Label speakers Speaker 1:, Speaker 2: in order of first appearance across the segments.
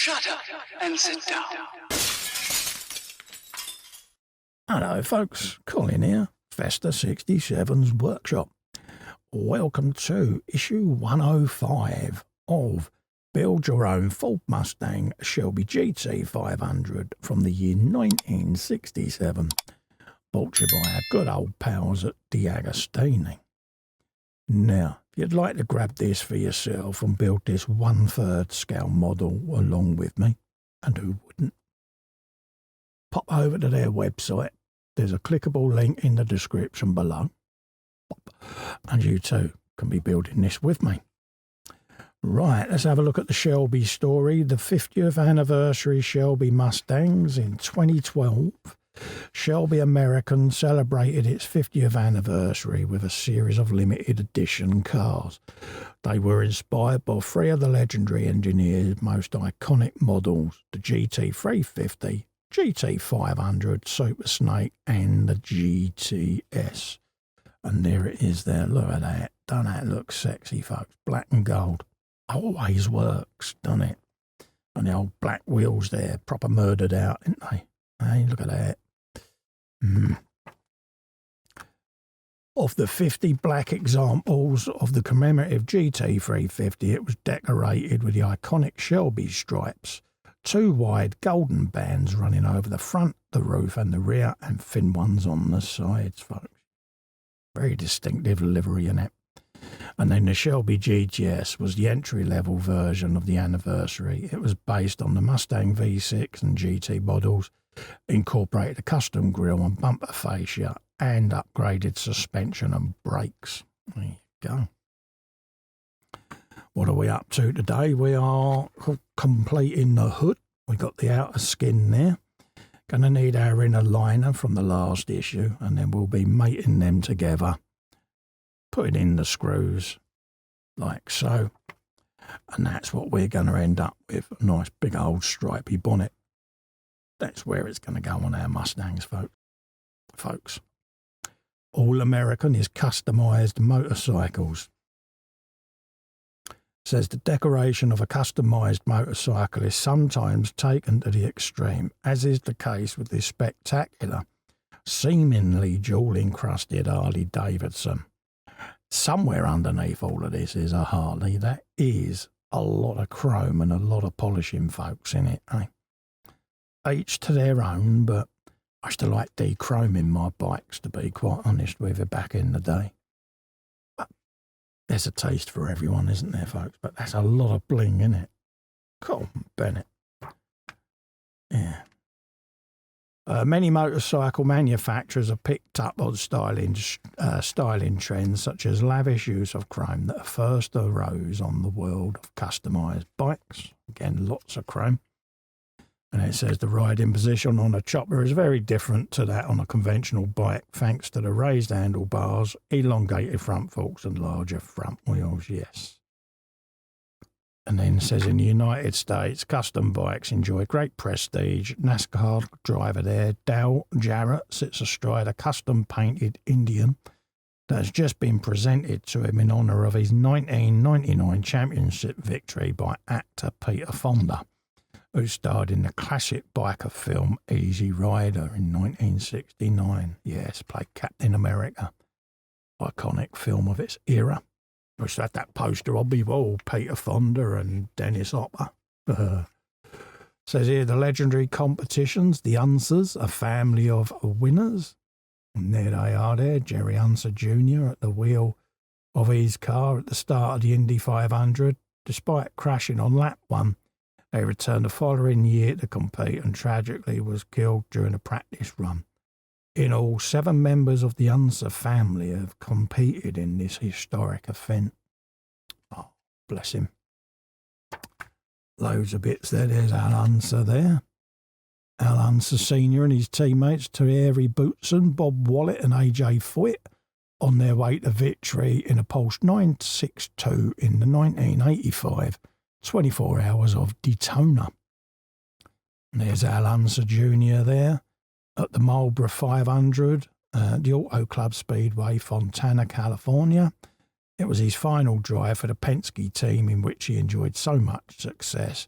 Speaker 1: Shut up and sit down.
Speaker 2: Hello folks, Colin here, Festa 67's workshop. Welcome to issue 105 of Build Your Own Ford Mustang Shelby GT500 from the year 1967, brought to you by our good old pals at DeAgostini. Now, if you'd like to grab this for yourself and build this 1/3 scale model along with me, and who wouldn't, pop over to their website. There's a clickable link in the description below, and you too can be building this with me. Right, let's have a look at the Shelby story. The 50th anniversary Shelby Mustangs in 2012. Shelby American celebrated its 50th anniversary with a series of limited edition cars. They were inspired by three of the legendary engineers' most iconic models, the GT350, GT500, Super Snake and the GTS. And there it is there, look at that. Don't that look sexy, folks? Black and gold. Always works, doesn't it? And the old black wheels there, proper murdered out, ain't they? Hey, look at that. Of the 50 black examples of the commemorative GT350, it was decorated with the iconic Shelby stripes, two wide golden bands running over the front, the roof and the rear, and thin ones on the sides, folks. Very distinctive livery in it. And then the Shelby GTS was the entry-level version of the anniversary. It was based on the Mustang V6 and GT models, incorporated a custom grille and bumper fascia, and upgraded suspension and brakes. There you go. What are we up to today? We are completing the hood. We got the outer skin there. Going to need our inner liner from the last issue, and then we'll be mating them together, putting in the screws like so. And that's what we're going to end up with, a nice big old stripy bonnet. That's where it's going to go on our Mustangs, folks. All American is customised motorcycles. Says the decoration of a customised motorcycle is sometimes taken to the extreme, as is the case with this spectacular, seemingly jewel-encrusted Harley Davidson. Somewhere underneath all of this is a Harley. That is a lot of chrome and a lot of polishing, folks, in it, eh? Each to their own, but I used to like de-chroming my bikes, to be quite honest with you, back in the day. But there's a taste for everyone, isn't there, folks? But that's a lot of bling, isn't it? Cool, Bennett. Yeah. Many motorcycle manufacturers have picked up on styling trends such as lavish use of chrome that first arose on the world of customised bikes. Again, lots of chrome. And it says the riding position on a chopper is very different to that on a conventional bike, thanks to the raised handlebars, elongated front forks and larger front wheels, yes. And then it says in the United States, custom bikes enjoy great prestige. NASCAR driver there, Dale Jarrett, sits astride a custom-painted Indian that has just been presented to him in honour of his 1999 championship victory by actor Peter Fonda, who starred in the classic biker film Easy Rider in 1969. Yes, played Captain America. Iconic film of its era. Which had that poster on me wall, Peter Fonda and Dennis Hopper. Says here, the legendary competitions, the Unsers, a family of winners. And there they are there, Jerry Unser Jr. at the wheel of his car at the start of the Indy 500. Despite crashing on lap 1, they returned the following year to compete and tragically was killed during a practice run. In all, 7 members of the Unser family have competed in this historic event. Oh, bless him. Loads of bits there. There's Al Unser there. Al Unser Sr. and his teammates Thierry Boutsen, Bob Wallet and AJ Foyt on their way to victory in a Porsche 962 in the 1985 24 Hours of Daytona. And there's Al Unser Jr. there at the Marlboro 500, the Auto Club Speedway, Fontana, California, It was his final drive for the Penske team in which he enjoyed so much success,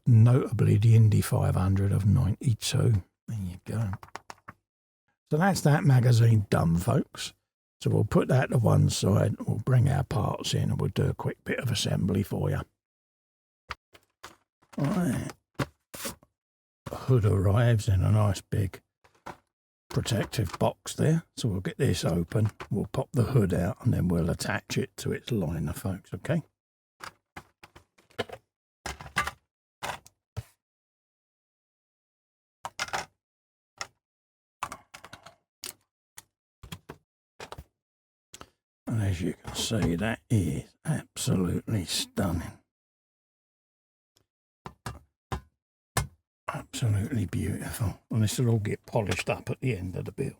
Speaker 2: notably the Indy 500 of '92. There you go. So that's that magazine done, folks. So we'll put that to one side, we'll bring our parts in and we'll do a quick bit of assembly for you. Right. Hood arrives in a nice big protective box there. So we'll get this open, we'll pop the hood out and then we'll attach it to its liner, folks, okay? And as you can see, that is absolutely stunning. Absolutely beautiful. And this will all get polished up at the end of the build.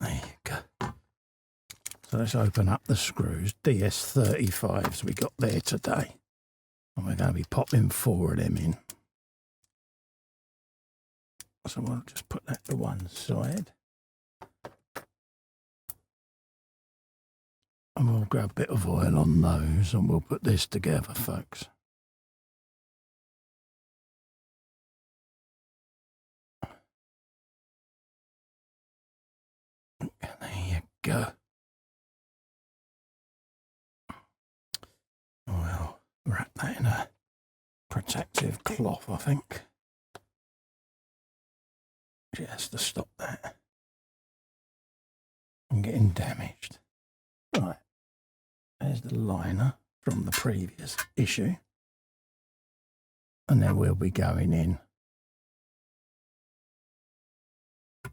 Speaker 2: There you go. So let's open up the screws. DS35s we got there today. And we're going to be popping 4 of them in. So we'll just put that to one side. And we'll grab a bit of oil on those and we'll put this together, folks. There you go. We'll wrap that in a protective cloth, I think. Just to stop that from getting damaged. Right. There's the liner from the previous issue. And then we'll be going in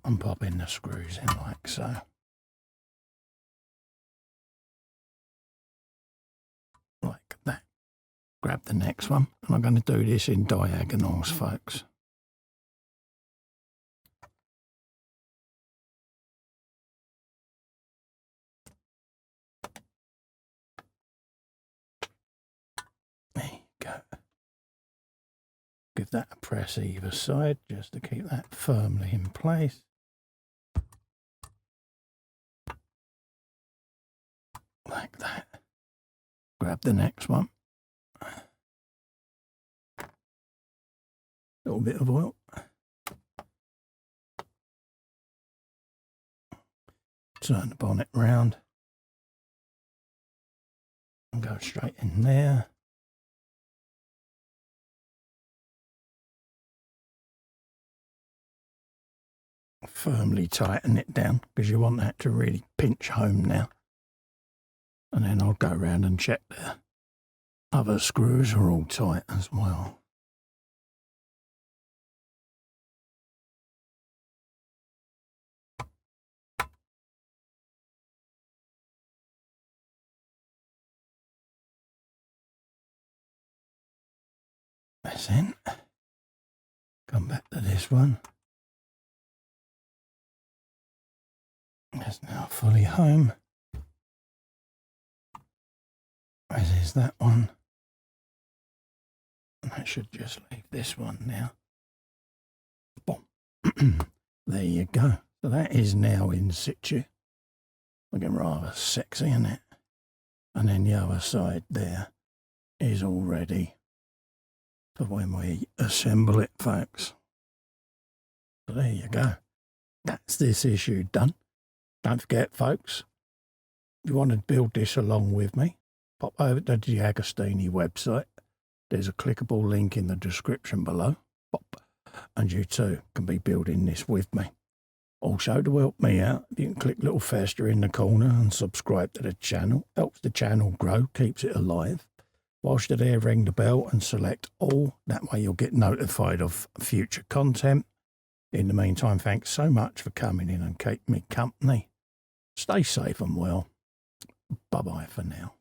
Speaker 2: and popping the screws in like so. Like that. Grab the next one. And I'm going to do this in diagonals, folks. Give that a press either side just to keep that firmly in place. Like that. Grab the next one. A little bit of oil. Turn the bonnet round. And go straight in there. Firmly tighten it down because you want that to really pinch home now. And then I'll go around and check the other screws are all tight as well. That's in. Come back to this one. That's now fully home, as is that one. And I should just leave this one now. Boom. There you go. So that is now in situ. Looking rather sexy, isn't it? And then the other side there is all ready for when we assemble it, folks. So there you go. That's this issue done. Don't forget, folks, if you want to build this along with me, pop over to the DeAgostini website. There's a clickable link in the description below. Pop, and you too can be building this with me. Also, to help me out, you can click little fester in the corner and subscribe to the channel. Helps the channel grow, keeps it alive. Whilst you're there, ring the bell and select all. That way you'll get notified of future content. In the meantime, thanks so much for coming in and keeping me company. Stay safe and well. Bye-bye for now.